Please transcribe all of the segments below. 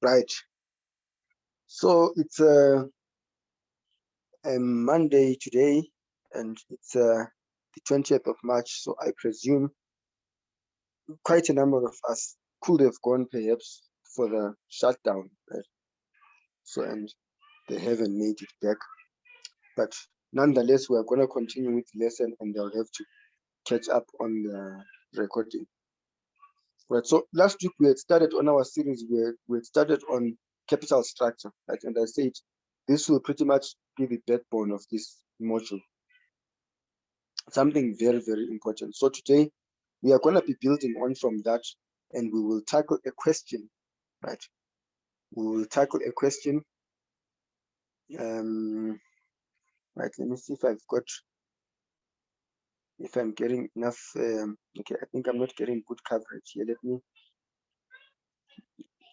Right. So it's a Monday today, and it's the 20th of March. So I presume quite a number of us could have gone perhaps for the shutdown, right? So, and they haven't made it back. But nonetheless, we are going to continue with the lesson, and they'll have to catch up on the recording. Right. So last week we had started on our series. We had started on capital structure, right? And I said this will pretty much be the backbone of this module. Something very, very important. So today we are going to be building on from that, and we will tackle a question, right? We will tackle a question. Right. Let me see if I'm getting enough. Okay, I think I'm not getting good coverage here. Let me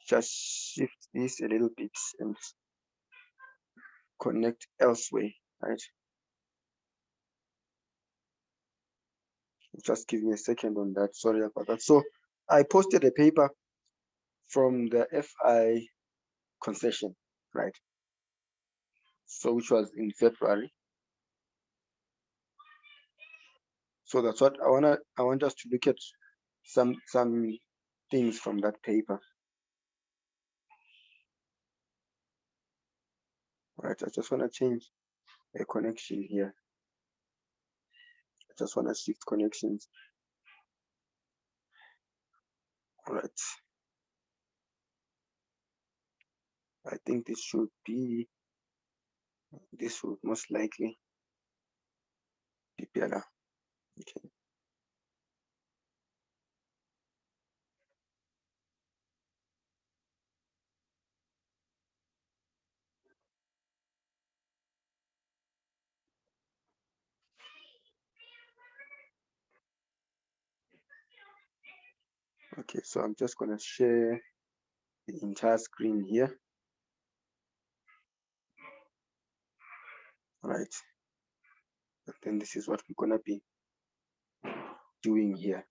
just shift this a little bit and connect elsewhere, right? Just give me a second on that. Sorry about that. So I posted a paper from the FI concession, right? So which was in February. So that's what I want us to look at some things from that paper. All right, I just want to change a connection here. I just want to shift connections. All right. I think this would most likely be better. Okay. Okay, so I'm just going to share the entire screen here. All right. But then this is what we're going to be doing here.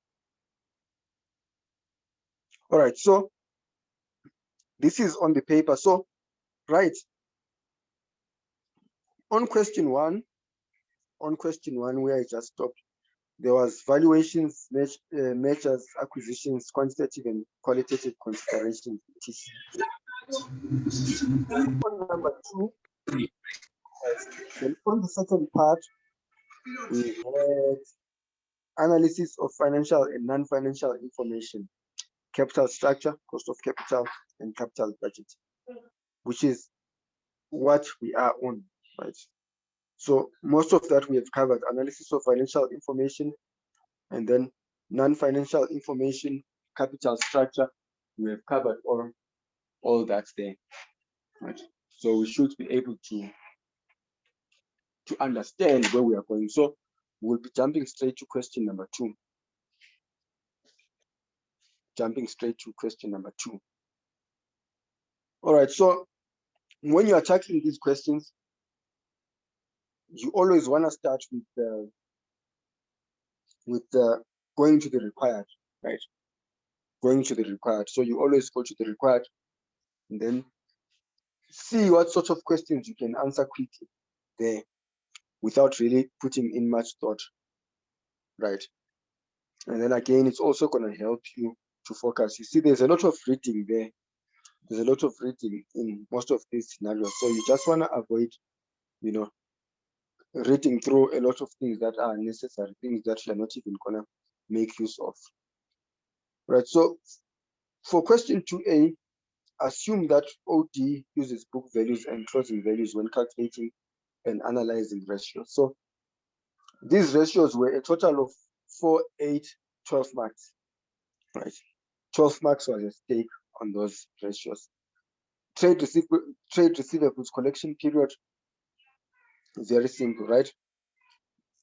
All right, so this is on the paper. So, right, on question one where I just stopped, there was valuations, measures, acquisitions, quantitative and qualitative considerations. On number two, then on the second part, we had analysis of financial and non-financial information, capital structure, cost of capital, and capital budget, which is what we are on, right? So most of that we have covered: analysis of financial information, and then non-financial information, capital structure. We have covered all that there, right? So we should be able to understand where we are going. So we'll be jumping straight to question number two. All right, so when you are tackling these questions, you always want to start with going to the required, right? Going to the required. So you always go to the required and then see what sort of questions you can answer quickly there without really putting in much thought, right? And then again, it's also going to help you to focus. You see, there's a lot of reading there. There's a lot of reading in most of these scenarios. So you just want to avoid, reading through a lot of things that are necessary, things that you're not even going to make use of. Right. So for question 2A, assume that OD uses book values and closing values when calculating and analyzing ratios. So these ratios were a total of 4, 8, 12 marks, right? 12 marks was at stake on those ratios. Trade receivables collection period, very simple, right?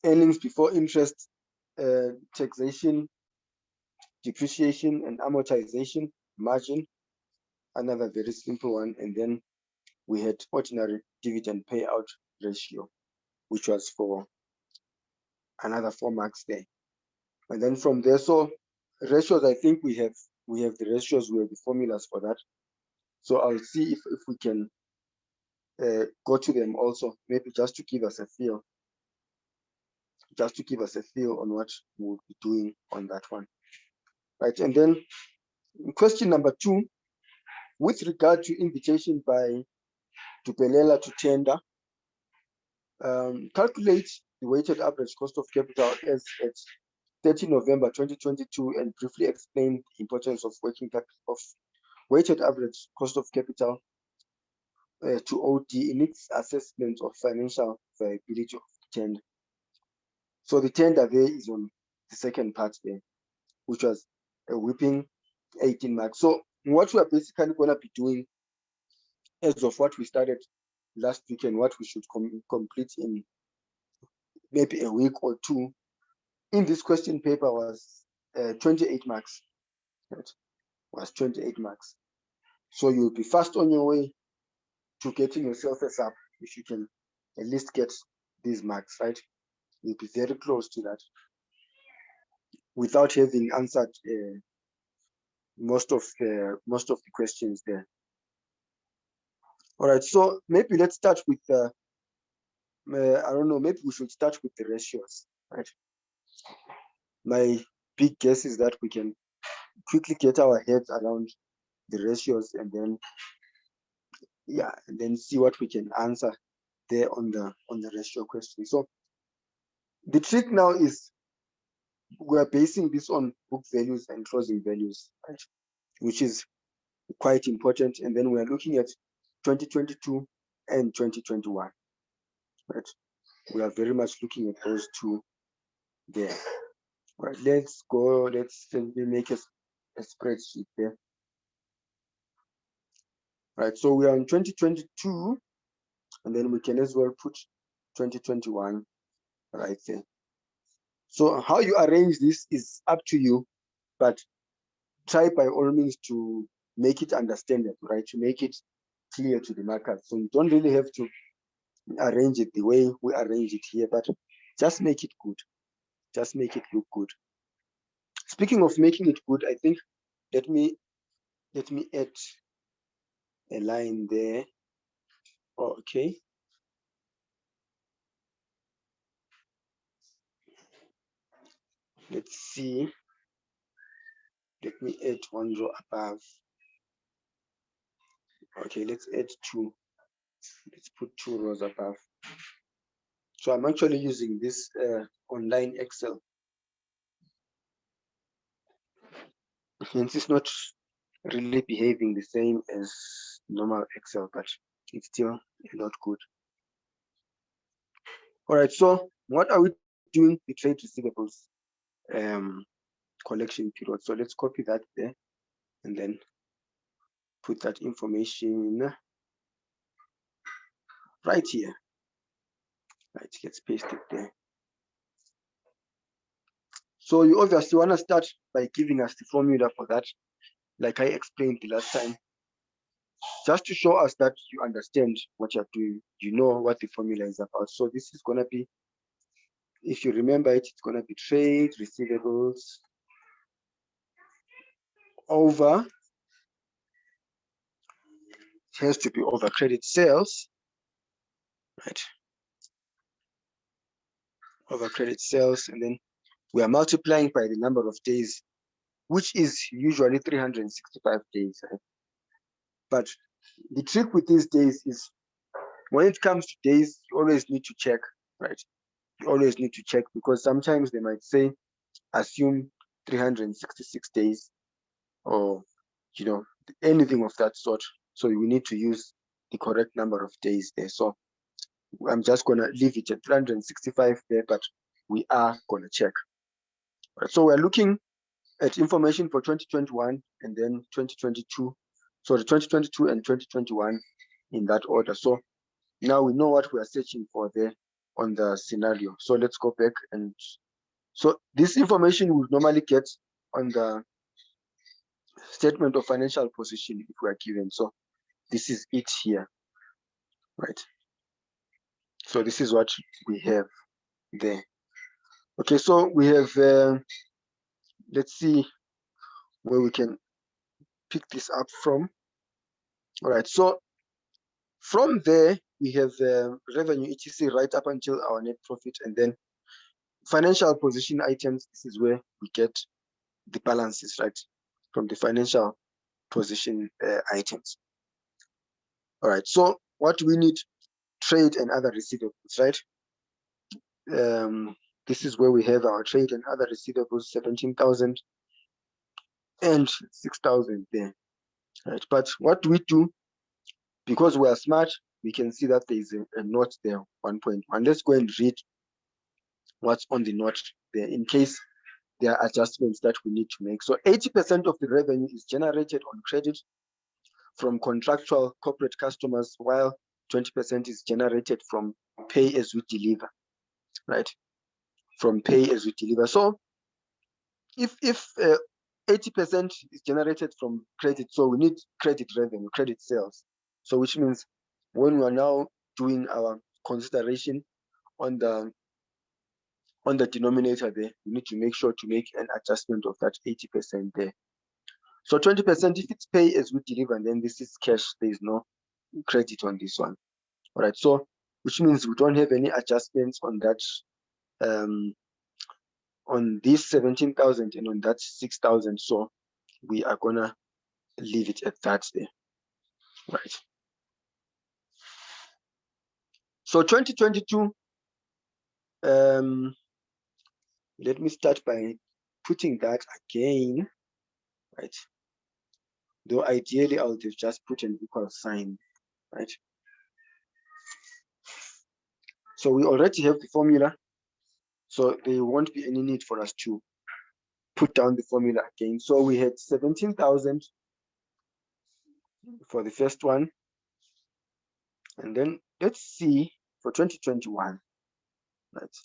Earnings before interest, taxation, depreciation and amortization, margin, another very simple one. And then we had ordinary dividend payout ratio, which was for another 4 marks there. And then from there, so ratios, I think we have the ratios, we have the formulas for that. So I'll see if we can go to them also, maybe just to give us a feel, on what we'll be doing on that one, right? And then question number 2, with regard to invitation by Dupelela to tender, calculate the weighted average cost of capital as at 30 November 2022 and briefly explain the importance of weighted average cost of capital to OD in its assessment of financial viability of the tender. So the tender there is on the second part there, which was a whopping 18 marks. So what we are basically going to be doing as of what we started last week and what we should complete in maybe a week or two in this question paper was 28 marks. Right? Was 28 marks. So you'll be fast on your way to getting yourself a sub if you can at least get these marks, right? You'll be very close to that without having answered most of the questions there. All right, so maybe let's start with I don't know, maybe we should start with the ratios, right? My big guess is that we can quickly get our heads around the ratios and then and then see what we can answer there on the ratio question. So the trick now is we're basing this on book values and closing values, right? Which is quite important. And then we are looking at 2022 and 2021, right? We are very much looking at those two there. Right, let's go, let's make a spreadsheet there. Right, so we are in 2022, and then we can as well put 2021 right there. So how you arrange this is up to you, but try by all means to make it understandable, right? To make it clear to the markers. So you don't really have to arrange it the way we arrange it here, but just make it good. Just make it look good. Speaking of making it good, I think let me add a line there. Okay. Let's see. Let me add one row above. Okay, let's add 2. Let's put 2 rows above. So I'm actually using this online Excel. Hence, it's not really behaving the same as normal Excel, but it's still a lot good. All right, so what are we doing? The trade receivables collection period. So let's copy that there and then put that information right here. Right, let's paste it there. So you obviously want to start by giving us the formula for that, like I explained the last time, just to show us that you understand what you're doing. You know what the formula is about. So this is going to be, if you remember it, it's going to be trade receivables over, it has to be over credit sales, right? Over credit sales, and then we are multiplying by the number of days, which is usually 365 days, right? But the trick with these days is when it comes to days, you always need to check, right? You always need to check because sometimes they might say assume 366 days or anything of that sort. So we need to use the correct number of days there. So I'm just gonna leave it at 365 there, but we are gonna check. Right, so we're looking at information for 2021 and then 2022. So the 2022 and 2021 in that order. So now we know what we are searching for there on the scenario. So let's go back, and so this information we normally get on the statement of financial position if we are given. So this is it here, right? So this is what we have there. Okay, so we have, let's see where we can pick this up from. All right, so from there we have revenue etc right up until our net profit, and then financial position items. This is where we get the balances, right, from the financial position items. All right, so what we need: trade and other receivables, right? This is where we have our trade and other receivables, 17,000 and 6,000 there, right? But what we do, because we are smart, we can see that there is a note there, 1.1. Let's go and read what's on the note there in case there are adjustments that we need to make. So 80% of the revenue is generated on credit from contractual corporate customers, while 20% is generated from pay as we deliver, right? From pay as we deliver. So if 80% is generated from credit, so we need credit revenue, credit sales. So which means when we are now doing our consideration on the denominator there, we need to make sure to make an adjustment of that 80% there. So 20%, if it's pay as we deliver, and then this is cash, there is no credit on this one. All right, so which means we don't have any adjustments on that, on this 17,000 and on that 6,000. So we are gonna leave it at that there, right? So 2022, let me start by putting that again, right? Though ideally I would have just put an equal sign, right? So we already have the formula, so there won't be any need for us to put down the formula again. So we had 17,000 for the first one, and then let's see for 2021, right?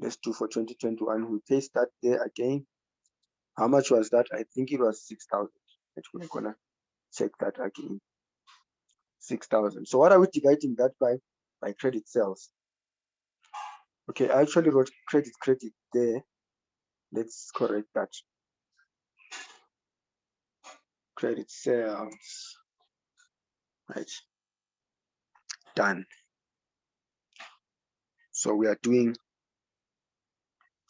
Let's do for 2021. We paste that there again. How much was that? I think it was 6,000. We're gonna check that again. 6,000. So what are we dividing that by? By credit sales. Okay, I actually wrote credit there. Let's correct that. Credit sales. Right. Done. So we are doing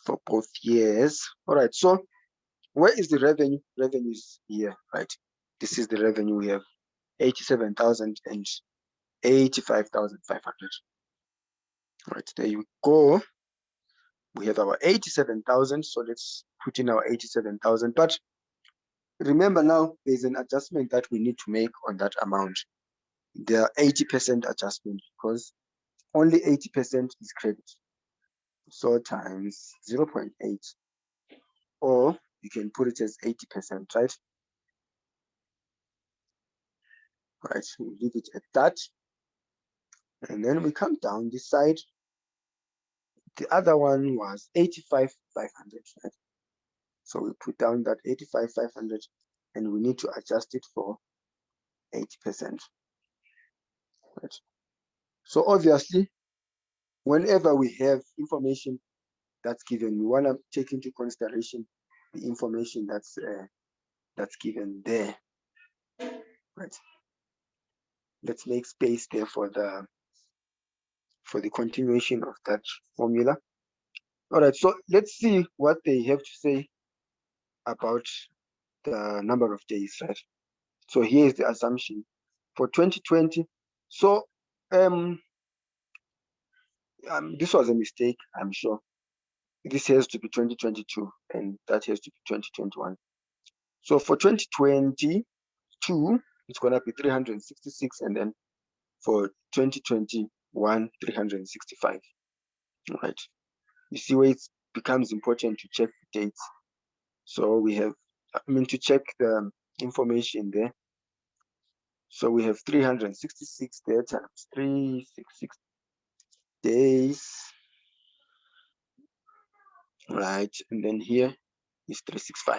for both years. All right. So where is the revenue? Revenue is here, right? This is the revenue. We have 87,000 and 85,500. Right, there you go. We have our 87,000. So let's put in our 87,000. But remember now, there's an adjustment that we need to make on that amount. There are 80% adjustment because only 80% is credit. So times 0.8, or you can put it as 80%, right? Right, so we leave it at that. And then we come down this side. The other one was 85,500, right? So we put down that 85,500 and we need to adjust it for 80%. Right? So obviously, whenever we have information that's given, we want to take into consideration the information that's given there. Right? Let's make space there for the continuation of that formula. All right, so let's see what they have to say about the number of days, right? So here is the assumption for 2020. So this was a mistake, I'm sure. This has to be 2022 and that has to be 2021. So for 2022, it's going to be 366, and then for 2021, 365. All right. You see where it becomes important to check the dates. So we have, to check the information there. So we have 366 there times 366 days. Right, and then here is 365.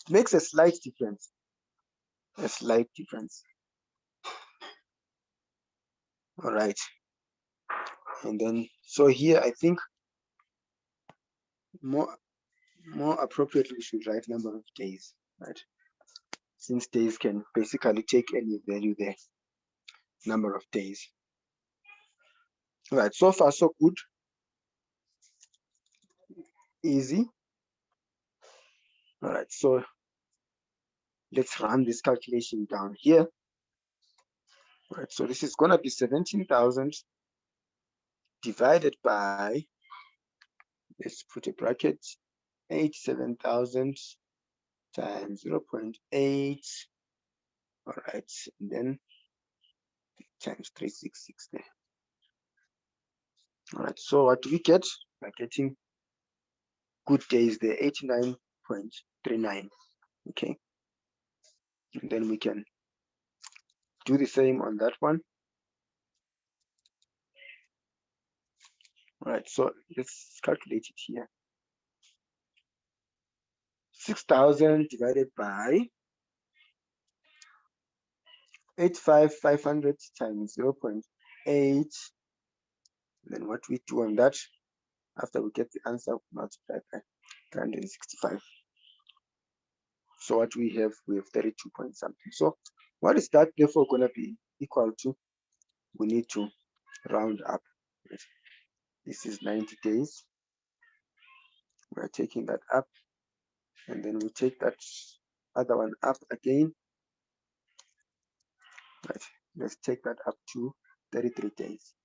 It makes a slight difference. A slight difference. All right. And then, so here I think more appropriately we should write number of days, right? since days can basically take any value there, number of days. All right, so far so good, easy. All right, so let's run this calculation down here. All right, so this is going to be 17,000 divided by, let's put a bracket, 87,000 times 0.8. All right, and then times 366 there. All right, so what do we get? We're getting good days there, 89.39. Okay, and then we can do the same on that one. All right, so let's calculate it here. 6,000 divided by 85,500 times 0.8. Then what we do on that, after we get the answer, multiply by 365. So what we have 32 point something. So what is that therefore going to be equal to? We need to round up. This is 90 days. We're taking that up, and then we take that other one up again. Right, let's take that up to 33 days.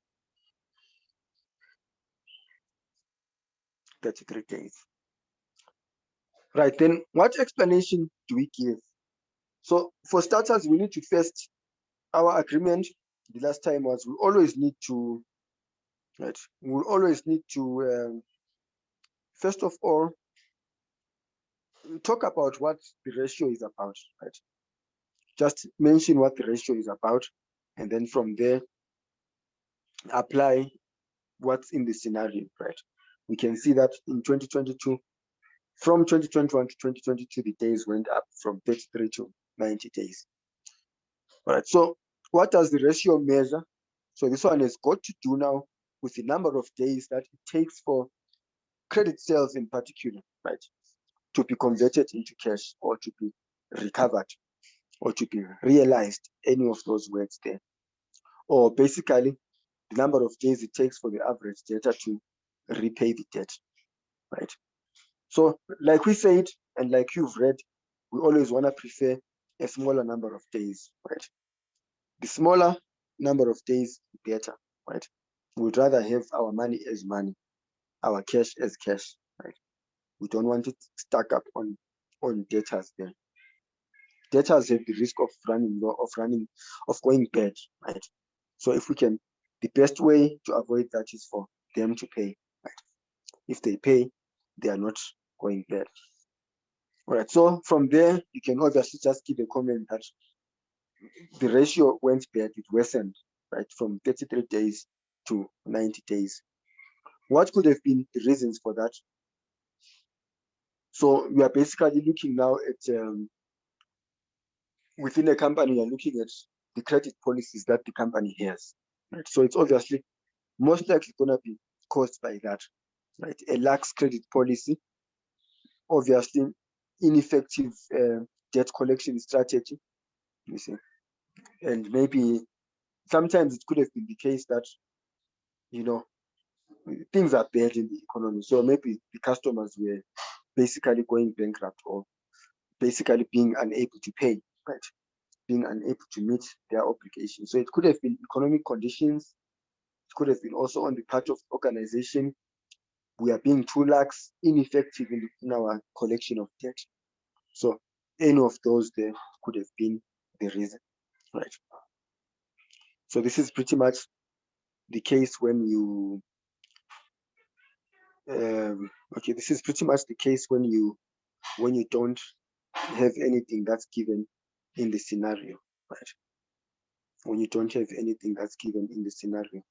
33 days. Right, then what explanation do we give? So for starters, we need to first, our agreement the last time was we always need to, right, we'll always need to, first of all, talk about what the ratio is about, right? Just mention what the ratio is about, and then from there, apply what's in the scenario, right? We can see that in 2022, from 2021 to 2022, the days went up from 33 to 90 days. All right, so what does the ratio measure? So this one has got to do now with the number of days that it takes for credit sales in particular, right, to be converted into cash or to be recovered or to be realized, any of those words there. Or basically, the number of days it takes for the average debtor to repay the debt, right? So like we said, and like you've read, we always want to prefer a smaller number of days, right? The smaller number of days, the better, right? We'd rather have our money as money, our cash as cash, right? We don't want it stuck up on debtors there. Debtors have the risk of going bad, right? So if we can, the best way to avoid that is for them to pay, right? If they pay, they are not going bad. All right, so from there, you can obviously just give a comment that the ratio went bad, it worsened, right, from 33 days to 90 days. What could have been the reasons for that? So we are basically looking now at, within a company, you're looking at the credit policies that the company has, right? So it's obviously most likely going to be caused by that, right? A lax credit policy, obviously ineffective debt collection strategy, you see, and maybe sometimes it could have been the case that, you know, things are bad in the economy, so maybe the customers were basically going bankrupt or basically being unable to pay, right? Being unable to meet their obligations. So it could have been economic conditions. It could have been also on the part of the organization. We are being too lax, ineffective in our collection of debt. So any of those there could have been the reason, right? So this is pretty much the case when you, okay, this is pretty much the case when you don't have anything that's given in the scenario, right? When you don't have anything that's given in the scenario.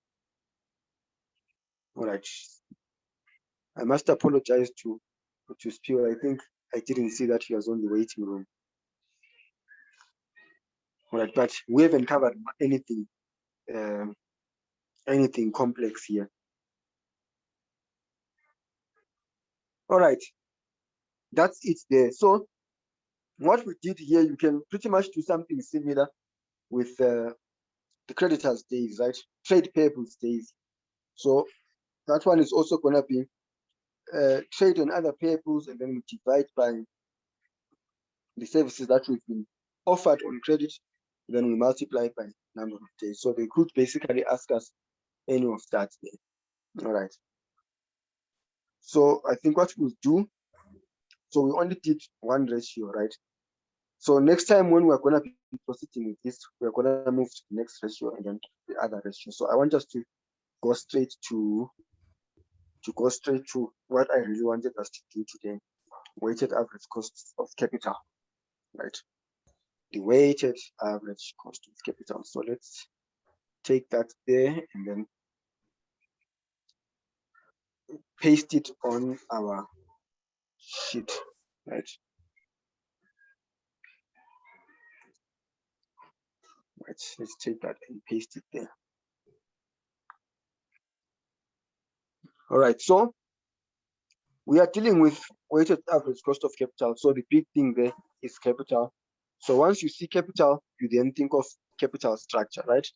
All right. I must apologize to Spiel. I think I didn't see that he was on the waiting room. All right, but we haven't covered anything complex here. All right, that's it there. So What we did here, you can pretty much do something similar with the creditors days, right? Trade payables days. So that one is also going to be trade and other payables, and then we divide by the services that we've been offered on credit, then we multiply by number of days. So they could basically ask us any of that there. All right. So I think what we'll do, so we only did one ratio, right? So next time when we're going to be proceeding with this, we're going to move to the next ratio and then the other ratio. So I want us to go straight to what I really wanted us to do today: weighted average cost of capital, right? The weighted average cost of capital. So let's take that there and then paste it on our sheet, right? Let's take that and paste it there. All right, so we are dealing with weighted average cost of capital. So the big thing there is capital. So once you see capital, you then think of capital structure, right?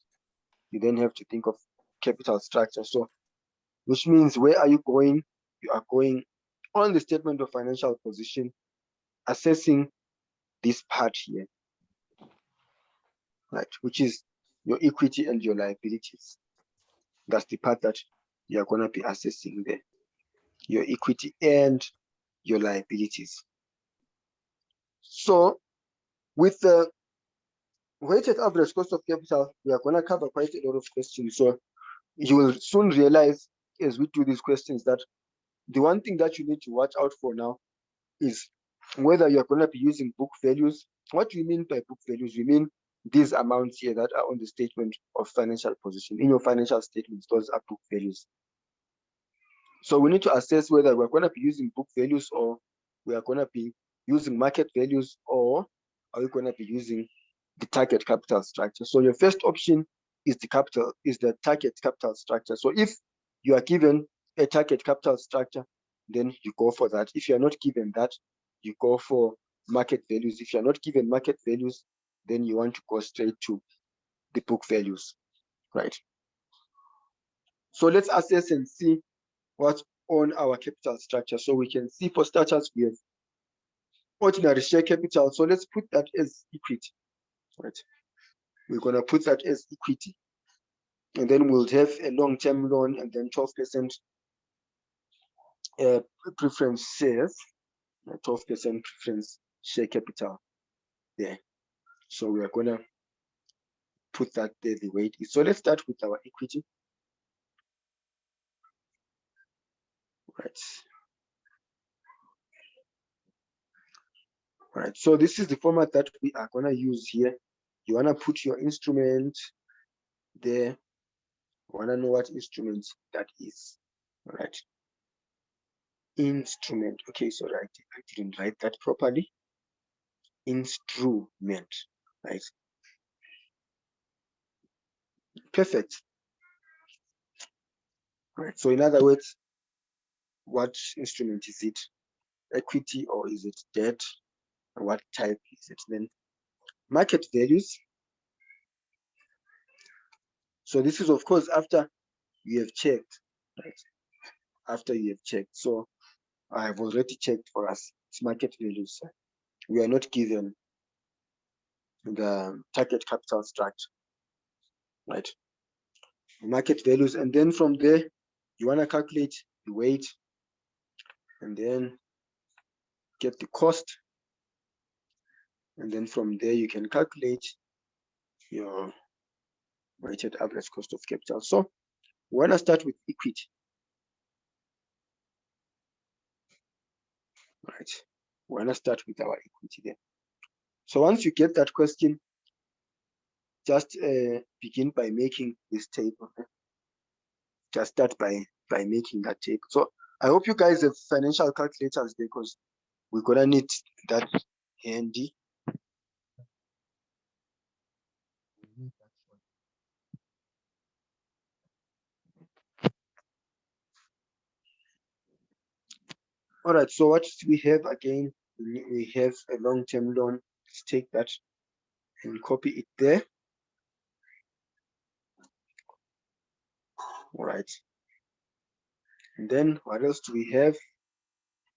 You then have to think of capital structure. So which means where are you going? You are going on the statement of financial position, assessing this part here, right? Which is your equity and your liabilities. That's the part that you are going to be assessing there, your equity and your liabilities. So with the weighted average cost of capital, we are going to cover quite a lot of questions. So you will soon realize as we do these questions that the one thing that you need to watch out for now is whether you're going to be using book values. What do we mean by book values? We mean these amounts here that are on the statement of financial position. In your financial statements, those are book values. So we need to assess whether we're going to be using book values or we are going to be using market values, or are we going to be using the target capital structure. So your first option is the target capital structure. So if you are given a target capital structure, then you go for that. If you're not given that, you go for market values. If you're not given market values, then you want to go straight to the book values, right? So let's assess and see what's on our capital structure. So we can see, for starters, we have ordinary share capital. So let's put that as equity, right? We're going to put that as equity. And then we'll have a long-term loan and then 12% preference shares, 12% preference share capital there. So we are going to put that there the way it is. So let's start with our equity. Right. Right. So this is the format that we are going to use here. You want to put your instrument there. You want to know what instrument that is. All right. Instrument. Okay, so I didn't write that properly. Instrument. Right. Perfect. Right. So in other words, what instrument is it? Equity or is it debt? What type is it? Then market values. So this is of course after you have checked, right? After you have checked. So I have already checked for us. It's market values. We are not given the target capital structure, right? Market values, and then from there you want to calculate the weight and then get the cost, and then from there you can calculate your weighted average cost of capital. So we want to start with equity, right? We want to start with our equity there. So once you get that question, just begin by making this table. Just start by making that table. So I hope you guys have financial calculators there, because we're gonna need that handy. All right, so what we have again we have a long-term loan. Let's take that and copy it there. All right. And then what else do we have?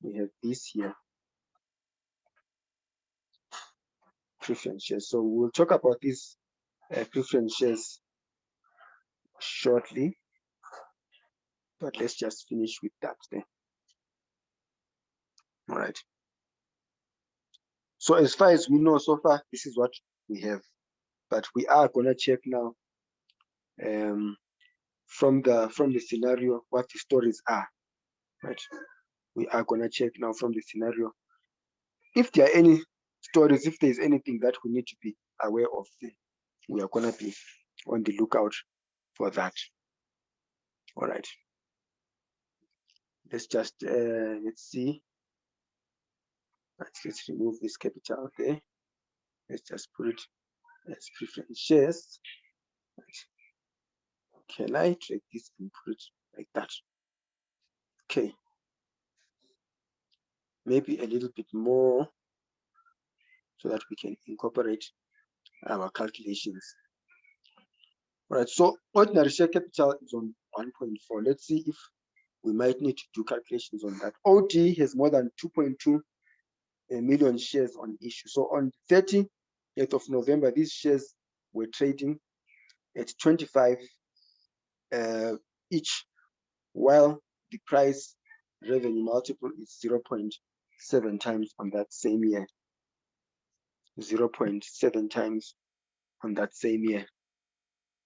We have this here, preference shares. So we'll talk about these preference shares shortly, but let's just finish with that there. All right. So as far as we know so far, this is what we have, but we are gonna check now from the scenario what the stories are, right? We are gonna check now from the scenario if there are any stories, if there's anything that we need to be aware of. We are gonna be on the lookout for that. All right. Let's just let's see. Let's remove this capital there. Let's just put it as preference shares. Can I drag this and put it like that? Okay. Maybe a little bit more so that we can incorporate our calculations. All right, so ordinary share capital is on 1.4. Let's see if we might need to do calculations on that. OD has more than 2.2 million shares on issue. So on 30th of November, these shares were trading at 25 each, while the price revenue multiple is 0.7 times on that same year. 0.7 times on that same year.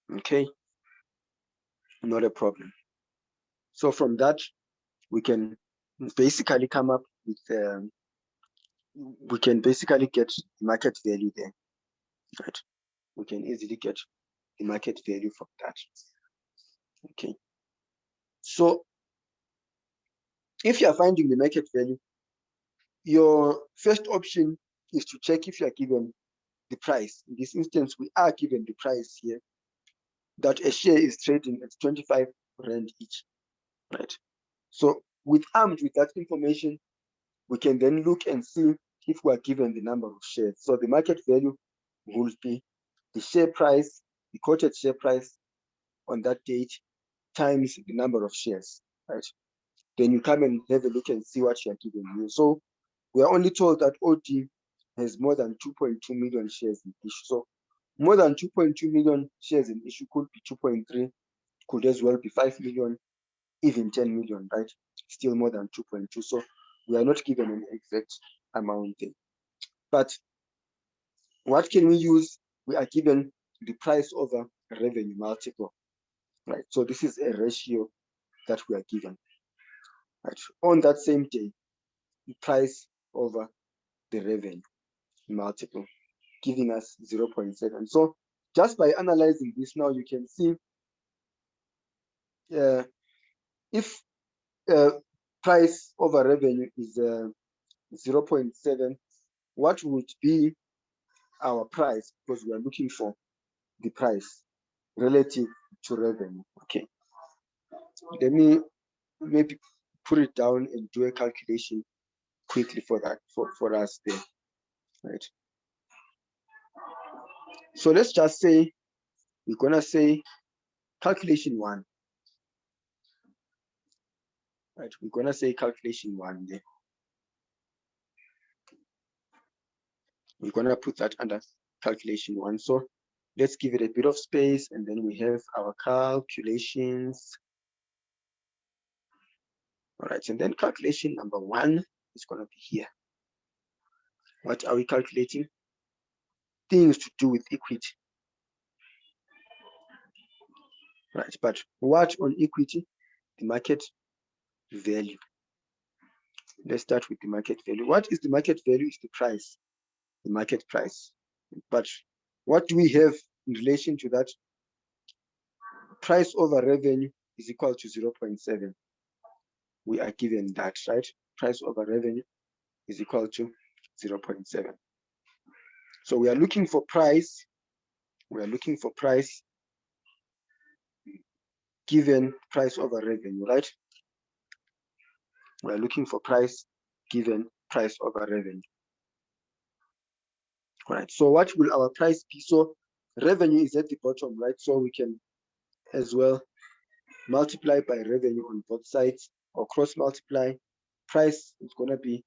Okay, not a problem. So from that, we can basically come up with we can basically get the market value there, right? We can easily get the market value from that. Okay, so if you are finding the market value, your first option is to check if you are given the price. In this instance, we are given the price here that a share is trading at 25 rand each, right? So armed with that information, we can then look and see if we are given the number of shares. So the market value will be the share price, the quoted share price on that date times the number of shares, right? Then you come and have a look and see what you are given here. So we are only told that OD has more than 2.2 million shares in issue. So more than 2.2 million shares in issue could be 2.3, could as well be 5 million, even 10 million, right? Still more than 2.2. So we are not given an exact amount there. But what can we use? We are given the price over revenue multiple, right? So this is a ratio that we are given, right? On that same day, the price over the revenue multiple, giving us 0.7. So just by analyzing this now, you can see if price over revenue is 0.7, what would be our price? Because we are looking for the price relative to revenue. Okay, let me maybe put it down and do a calculation quickly for that for us there, right? So let's just say we're gonna say calculation 1, right? We're gonna say calculation 1 there. We're gonna put that under calculation 1. So let's give it a bit of space, and then we have our calculations. All right, and then calculation number 1 is gonna be here. What are we calculating? Things to do with equity, right? But what on equity? The market value. Let's start with the market value. What is the market value? Is the price, the market price. But what do we have in relation to that? Price over revenue is equal to 0.7. We are given that, right? Price over revenue is equal to 0.7. So we are looking for price. We are looking for price given price over revenue, right? We are looking for price given price over revenue. All right, so what will our price be? So revenue is at the bottom, right? So we can as well multiply by revenue on both sides, or cross multiply. Price is going to be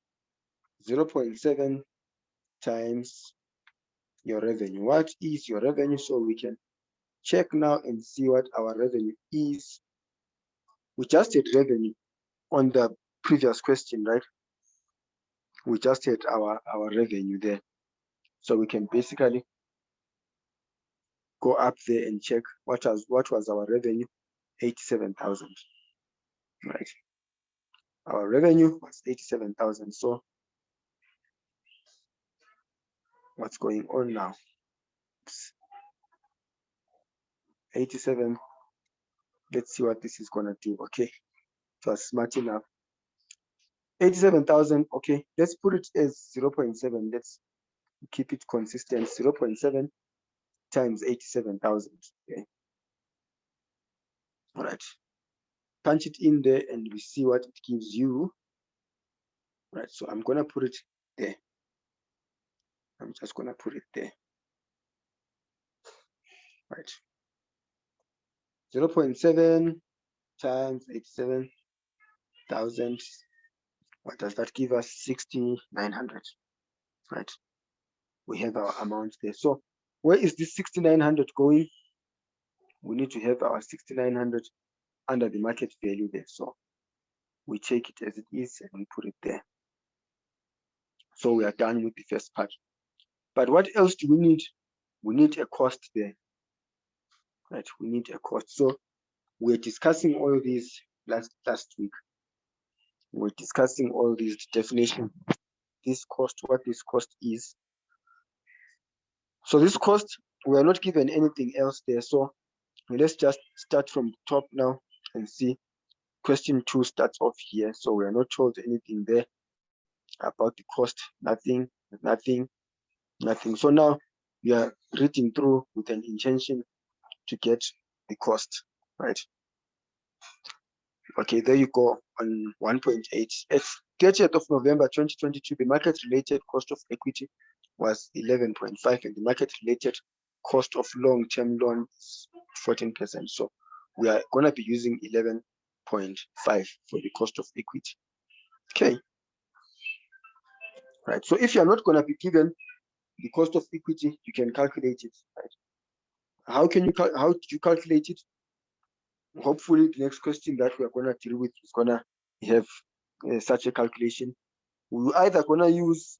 0.7 times your revenue. What is your revenue? So we can check now and see what our revenue is. We just had revenue on the previous question, right? We just had our revenue there. So we can basically go up there and check what was our revenue. 87,000, right? Our revenue was 87,000. So what's going on now? Oops. 87. Let's see what this is gonna do. Okay, it was smart enough. 87,000. Okay, let's put it as 0.7. Let's keep it consistent. 0.7 times 87,000. Okay. All right. Punch it in there and we see what it gives you. Right, so I'm gonna put it there. I'm just gonna put it there. Right. 0.7 times 87,000. What does that give us? 6,900. Right. We have our amount there. So where is this 6,900 going? We need to have our 6,900 under the market value there. So we take it as it is and we put it there. So we are done with the first part. But what else do we need? We need a cost there. Right, we need a cost. So we're discussing all these last week. We're discussing all these definitions. This cost, what this cost is. So this cost, we are not given anything else there. So let's just start from the top now and see. Question 2 starts off here. So we are not told anything there about the cost. Nothing. So now we are reading through with an intention to get the cost, right? Okay, there you go on 1.8. At 30th of November 2022, the market-related cost of equity was 11.5 and the market-related cost of long-term loan is 14%. So we are going to be using 11.5 for the cost of equity. Okay. Right. So if you're not going to be given the cost of equity, you can calculate it. Right. How did you calculate it? Hopefully the next question that we're going to deal with is going to have such a calculation. We're either going to use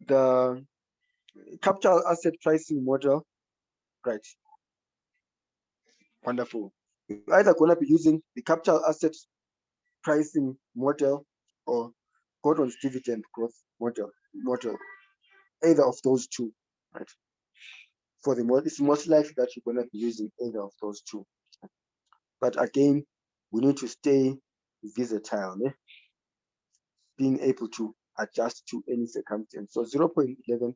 the capital asset pricing model, right? Wonderful. We're either going to be using the capital asset pricing model or Gordon's dividend growth model. Either of those two, right? For the model, it's most likely that you're going to be using either of those two. But again, we need to stay versatile, being able to adjust to any circumstance. So 0.115.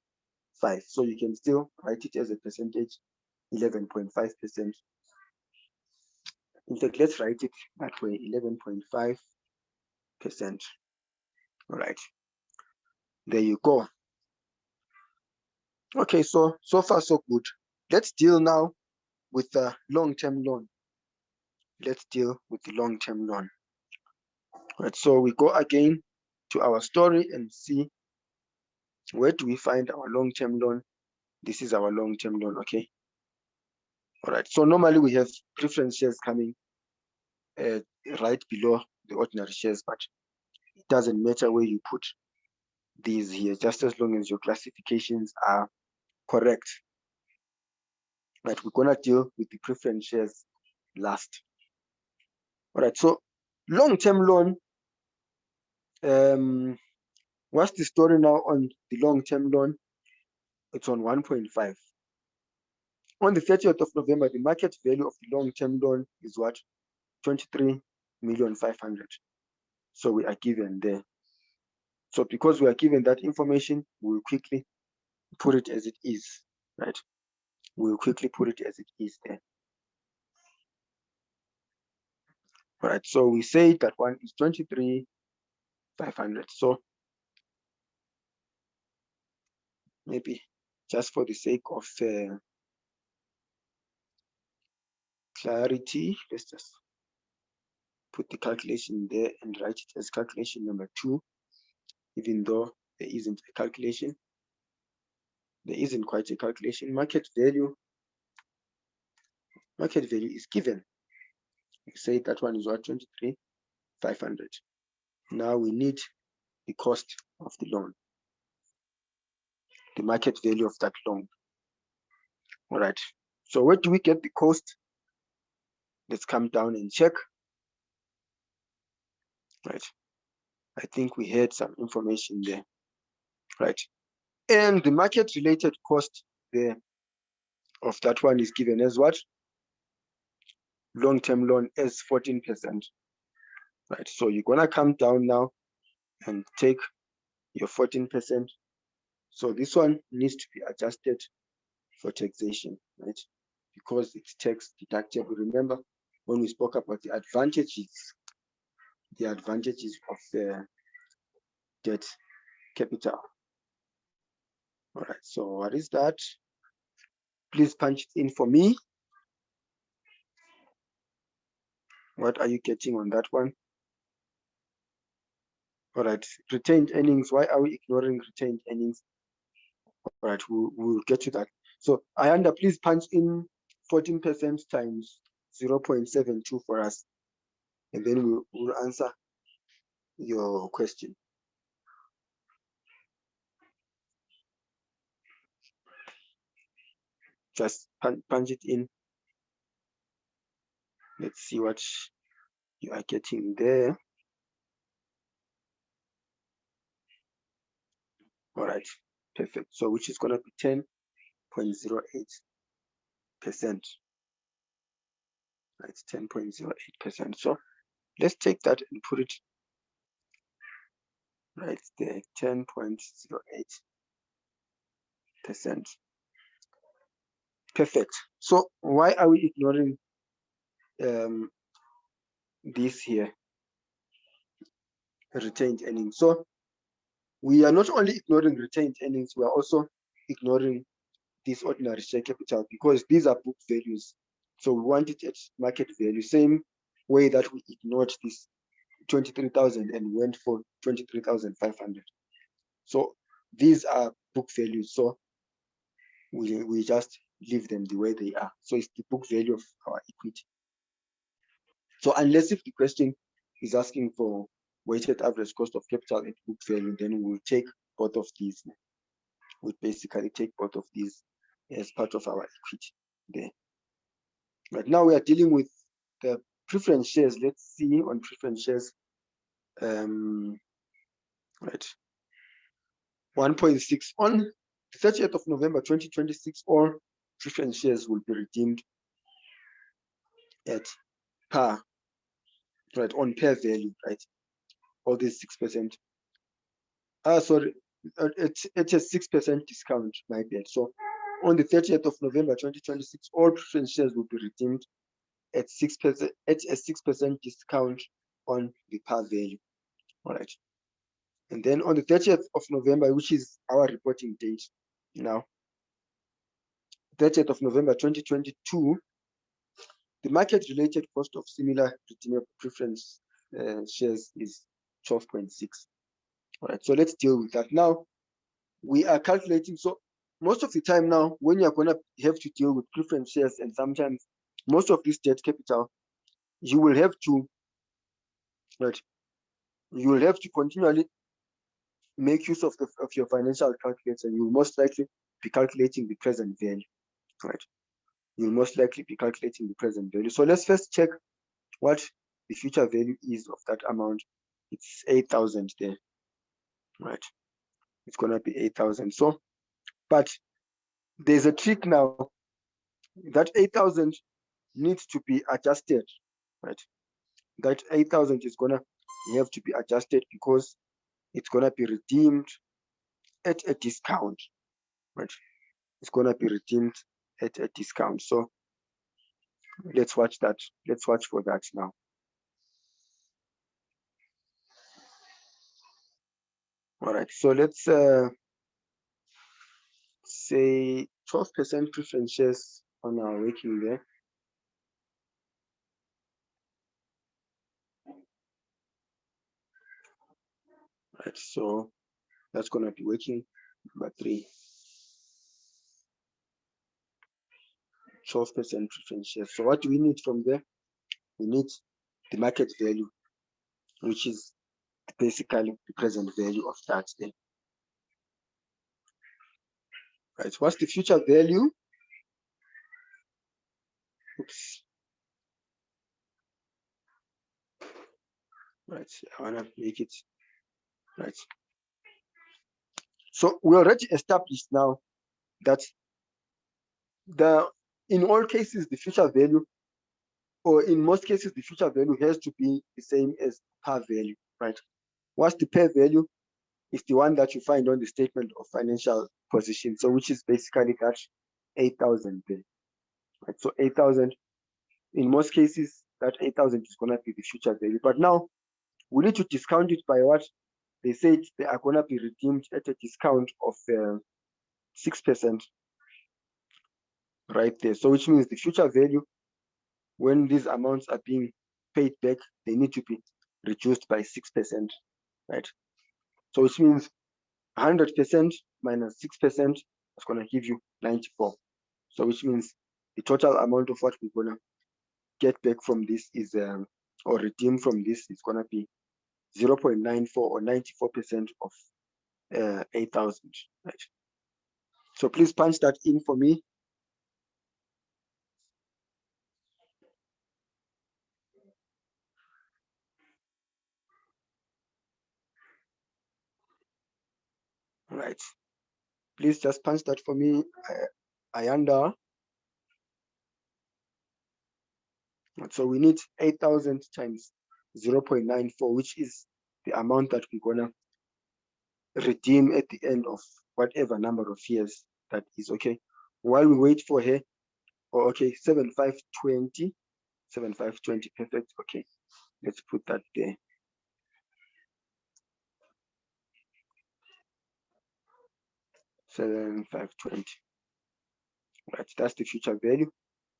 So you can still write it as a percentage, 11.5%. In fact, let's write it that way, 11.5%. All right. There you go. Okay, so far so good. Let's deal now with the long-term loan. Let's deal with the long-term loan. Right, so we go again to our story and see where do we find our long-term loan. This is our long-term loan, okay? All right, so normally we have preference shares coming right below the ordinary shares, but it doesn't matter where you put these here, just as long as your classifications are correct. Right, we're gonna deal with the preference shares last. All right, so long-term loan. What's the story now on the long-term loan? It's on 1.5. On the 30th of November, the market value of the long-term loan is what? 23,500,000. So we are given there. So because we are given that information, we will quickly put it as it is, right? We will quickly put it as it is there. All right, so we say that one is 23,500. So maybe just for the sake of clarity, let's just put the calculation there and write it as calculation number 2, even though there isn't a calculation. There isn't quite a calculation. Market value is given. We say that one is what, 23,500. Now we need the cost of the loan, the market value of that loan. All right. So where do we get the cost? Let's come down and check. Right. I think we had some information there. Right. And the market related cost there of that one is given as what? Long-term loan as 14%. Right. So you're gonna come down now and take your 14%. So this one needs to be adjusted for taxation, right? Because it's tax deductible. Remember when we spoke about the advantages of the debt capital. All right, so what is that? Please punch it in for me. What are you getting on that one? All right, retained earnings. Why are we ignoring retained earnings? All right, we'll get to that. So Ayanda, please punch in 14% times 0.72 for us, and then we'll answer your question. Just punch it in. Let's see what you are getting there. All right, perfect. So which is going to be 10.08%. Right, 10.08%. So let's take that and put it right there, 10.08%. Perfect. So why are we ignoring this here, retained earnings? So we are not only ignoring retained earnings, we are also ignoring this ordinary share capital because these are book values. So we want it at market value, same way that we ignored this 23,000 and went for 23,500. So these are book values. So we just leave them the way they are. So it's the book value of our equity. So unless if the question is asking for weighted average cost of capital at book value, then we'll take both of these. We'll basically take both of these as part of our equity there. Right now we are dealing with the preference shares. Let's see on preference shares. Right. 1.6 on the 30th of November 2026, all preference shares will be redeemed at par, right, on par value, right? All these 6%. Sorry, it's a 6% discount, my bad. So on the 30th of November 2026, all preference shares will be redeemed at 6% at a 6% discount on the par value. All right. And then on the 30th of November, which is our reporting date now, 30th of November 2022, the market-related cost of similar redeemable preference shares is 12.6. All right, so let's deal with that. Now, we are calculating. So most of the time now, when you're going to have to deal with preference shares, and sometimes most of this debt capital, you will have to, right, you will have to continually make use of your financial calculator. You will most likely be calculating the present value, right? You'll most likely be calculating the present value. So let's first check what the future value is of that amount. It's 8,000 there, right? It's gonna be 8,000. So, but there's a trick now. That 8,000 needs to be adjusted, right? That 8,000 is gonna have to be adjusted because it's gonna be redeemed at a discount, right? It's gonna be redeemed at a discount. So let's watch that. Let's watch for that now. All right. So let's say 12% preference shares on our working there. Right, so that's gonna be working number 3. 12% preference shares. So what do we need from there? We need the market value, which is basically the present value of that then. Right, what's the future value? Oops. Right, I wanna make it right. So we already established now that in all cases the future value, or in most cases the future value, has to be the same as par value, right? What's the par value? Is the one that you find on the statement of financial position, so which is basically that 8,000 there, right? So 8,000, in most cases that 8,000 is going to be the future value, but now we need to discount it by what they said they are going to be redeemed at a discount of 6%, right there. So which means the future value, when these amounts are being paid back, they need to be reduced by 6%, right? So which means 100% minus 6% is going to give you 94. So which means the total amount of what we're going to get back from this is, or redeem from this, is going to be 0.94 or 94% of 8,000, right? So please punch that in for me. Right. Please just punch that for me, Ayanda. So we need 8,000 times 0.94, which is the amount that we're gonna redeem at the end of whatever number of years that is, okay? While we wait for her, oh, okay, 7520, 7520, perfect, okay. Let's put that there. 7520, right, that's the future value.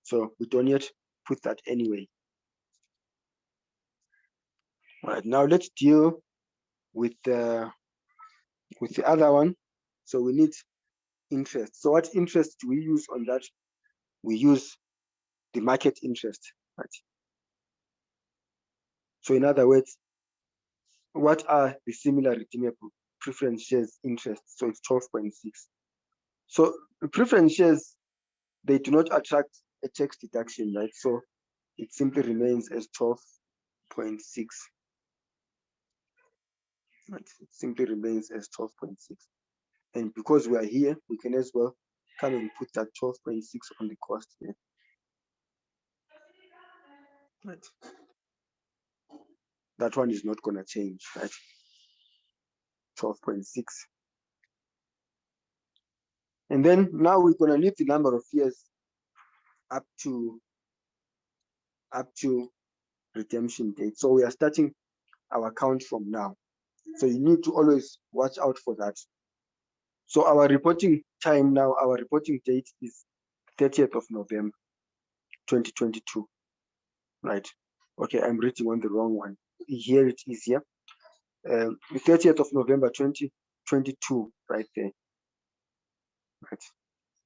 So we don't yet put that anyway. All right, now let's deal with the other one. So we need interest. So what interest do we use on that? We use the market interest, right? So in other words, what are the similar redeemable preference shares interest? So it's 12.6. So the preference shares, they do not attract a tax deduction, right? So it simply remains as 12.6. Right? It simply remains as 12.6. And because we are here, we can as well come and put that 12.6 on the cost here. Right. That one is not going to change, right? 12.6. And then now we're going to leave the number of years up to redemption date. So we are starting our count from now. So you need to always watch out for that. So our reporting time now, our reporting date is 30th of November, 2022, right? Okay, I'm reading on the wrong one. Here it is here. The 30th of November, 2022, right there. Right,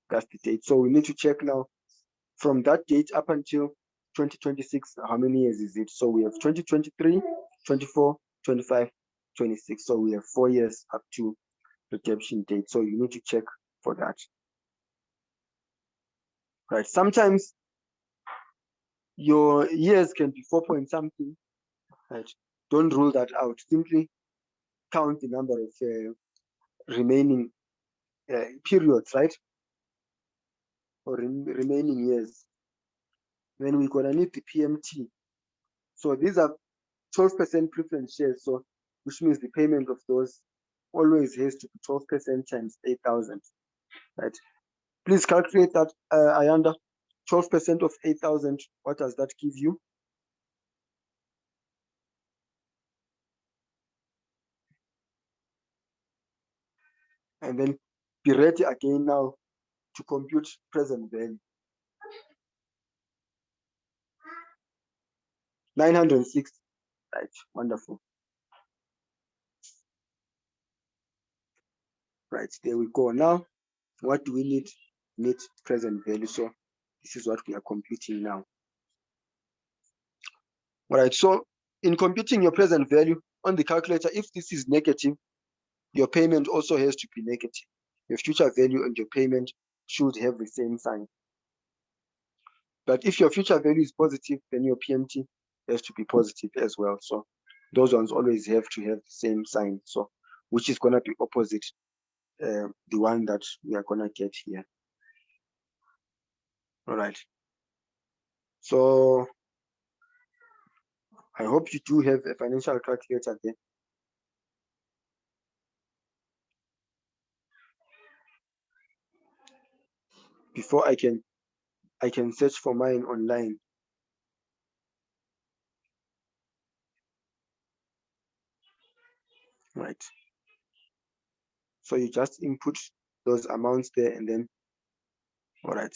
that's the date. So we need to check now from that date up until 2026, how many years is it? So we have 2023, 24, 25, 26. So we have 4 years up to redemption date. So you need to check for that. Right, sometimes your years can be 4 point something, right? Don't rule that out. Simply count the number of remaining periods, right? Or remaining years. Then we're gonna need the PMT. So these are 12% preference shares, so which means the payment of those always has to be 12% times 8,000, right? Please calculate that, Ayanda. 12% of 8,000, what does that give you? And then be ready again now to compute present value. 906, right? Wonderful. Right, there we go. Now, what do we need? Need present value. So this is what we are computing now. All right, so in computing your present value on the calculator, if this is negative, your payment also has to be negative. Your future value and your payment should have the same sign. But if your future value is positive, then your PMT has to be positive as well. So those ones always have to have the same sign. So which is going to be opposite the one that we are going to get here. All right. So I hope you do have a financial calculator there. Before I can search for mine online. Right. So you just input those amounts there and then, all right.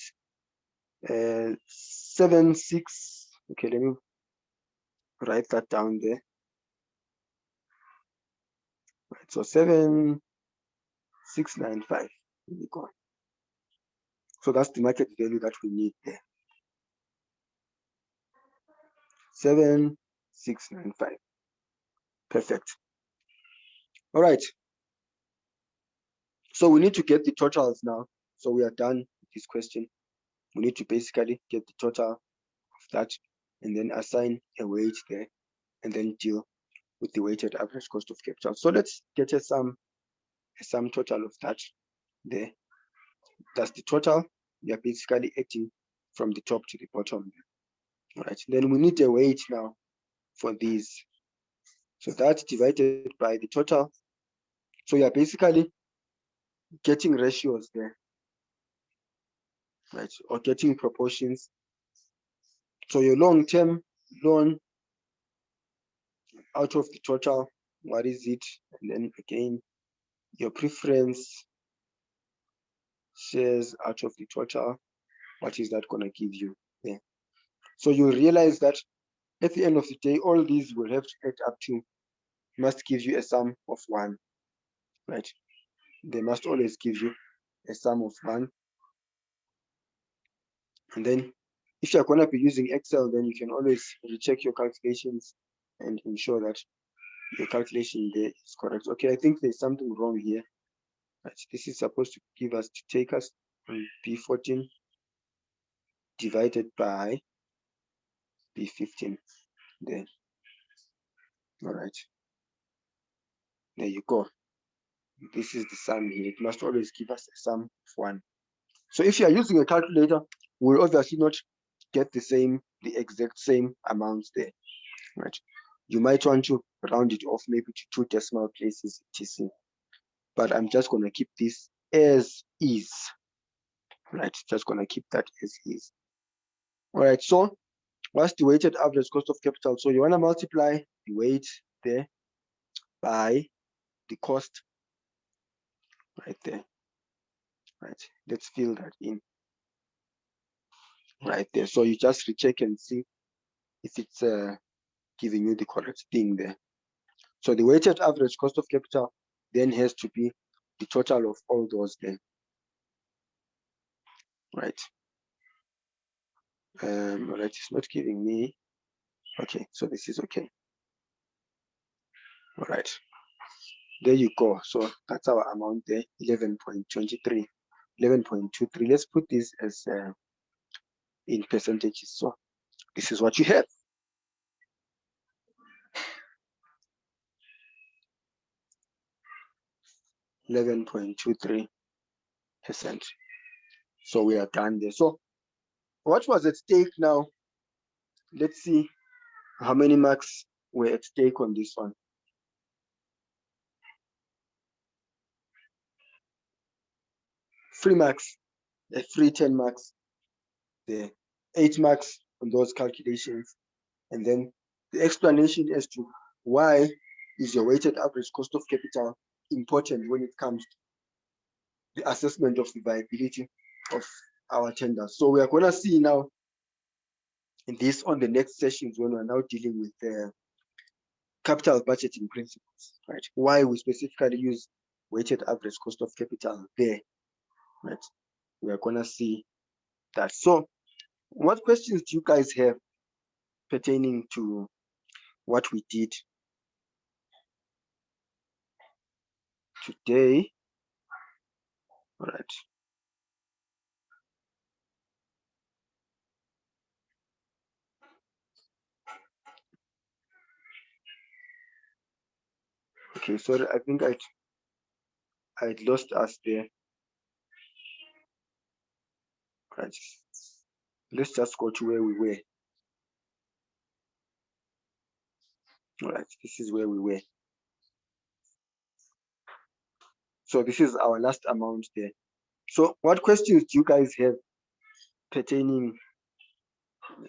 76. Okay, let me write that down there. Right, so 7695. There we go. So that's the market value that we need there. 7695. Perfect. All right. So we need to get the totals now. So we are done with this question. We need to basically get the total of that and then assign a weight there and then deal with the weighted average cost of capital. So let's get a sum total of that there. That's the total. We are basically adding from the top to the bottom. All right. Then we need a weight now for these. So that's divided by the total. So you are basically getting ratios there, right? Or getting proportions. So your long-term loan out of the total, what is it? And then again, your preference shares out of the total, what is that going to give you there? So you realize that at the end of the day, all these will have to add up to, must give you a sum of 1, right? They must always give you a sum of 1. And then if you're going to be using Excel, then you can always recheck your calculations and ensure that your calculation there is correct. Okay, I think there's something wrong here. Right, this is supposed to take us on B14 divided by B15 there. All right, there you go. This is the sum here. It must always give us a sum of 1. So if you are using a calculator, we'll obviously not get the exact same amounts there, right? You might want to round it off maybe to 2 decimal places, etc. But I'm just going to keep this as is, right? Just going to keep that as is. All right, so what's the weighted average cost of capital? So you want to multiply the weight there by the cost right there, right? Let's fill that in right there. So you just recheck and see if it's giving you the correct thing there. So the weighted average cost of capital then has to be the total of all those there, right? All right, it's not giving me. Okay, so this is okay. All right, there you go. So that's our amount there, 11.23, 11.23. Let's put this as in percentages. So this is what you have. 11.23%. So we are done there. So what was at stake now? Let's see how many marks were at stake on this one. 3 marks, a free 10 marks, the 8 marks on those calculations, and then the explanation as to why is your weighted average cost of capital important when it comes the assessment of the viability of our tenders. So we are going to see now in this on the next sessions when we're now dealing with the capital budgeting principles, right? Why we specifically use weighted average cost of capital there, right? We are going to see that. So what questions do you guys have pertaining to what we did today? All right. Okay, sorry, I think I'd lost us there. Right. Let's just go to where we were. All right, this is where we were. So this is our last amount there. So what questions do you guys have pertaining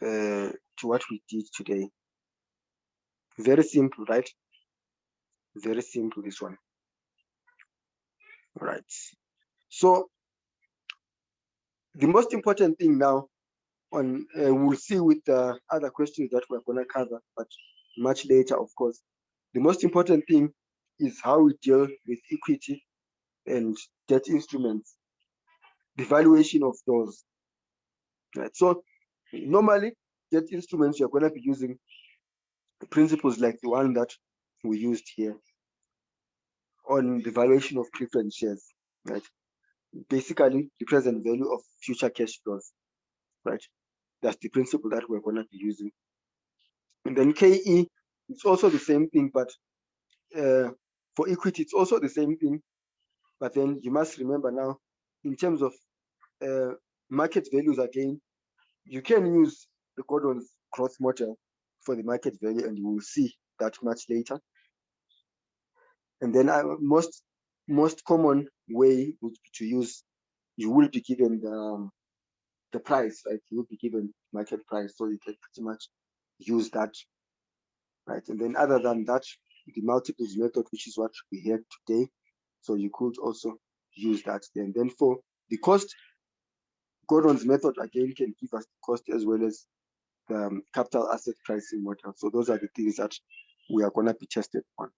to what we did today? Very simple, right? Very simple, this one. All right. So the most important thing now on we'll see with the other questions that we're going to cover, but much later, of course. The most important thing is how we deal with equity and debt instruments, the valuation of those. Right. So normally, debt instruments, you're going to be using principles like the one that we used here on the valuation of preference shares, right? Basically, the present value of future cash flows, right? That's the principle that we're going to be using. And then KE, it's also the same thing, but for equity, it's also the same thing. But then you must remember now, in terms of market values again, you can use the Gordon's growth model for the market value, and you will see that much later. And then most common way would be to use, you will be given the price, right? You will be given market price, so you can pretty much use that, right? And then other than that, the multiples method, which is what we had today, so you could also use that. And then for the cost, Gordon's method again can give us the cost as well as the capital asset pricing model. So those are the things that we are going to be tested on.